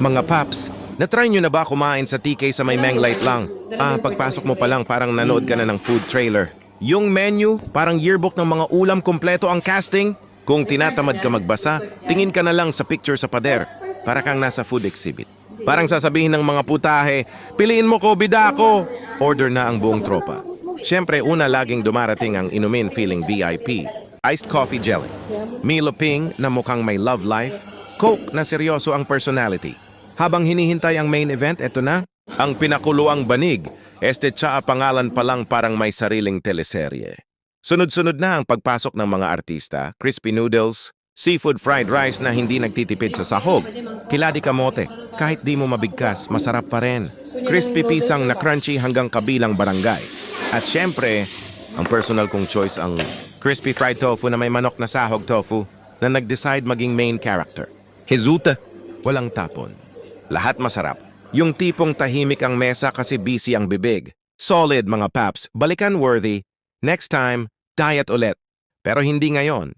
Mga paps, na-try nyo na ba kumain sa TK sa may Menglight lang? Pagpasok mo pa lang parang nanood ka na ng food trailer. Yung menu, parang yearbook ng mga ulam kompleto ang casting. Kung tinatamad ka magbasa, tingin ka na lang sa picture sa pader. Para kang nasa food exhibit. Parang sasabihin ng mga putahe, piliin mo ko, bida ko. Order na ang buong tropa. Siyempre, una laging dumarating ang inumin feeling VIP. Iced coffee jelly. Milo Ping na mukhang may love life. Coke na seryoso ang personality. Habang hinihintay ang main event, eto na. Ang pinakuluang banig. Tsa pangalan pa lang parang may sariling teleserye. Sunod-sunod na ang pagpasok ng mga artista, crispy noodles, seafood fried rice na hindi nagtitipid sa sahog, kiladi kamote, kahit di mo mabigkas, masarap pa rin. Crispy pisang na crunchy hanggang kabilang barangay. At syempre, ang personal kong choice ang crispy fried tofu na may manok na sahog tofu na nag-decide maging main character. Hizuta, walang tapon. Lahat masarap. Yung tipong tahimik ang mesa kasi busy ang bibig. Solid mga paps, balikan worthy. Next time, diet ulit. Pero hindi ngayon.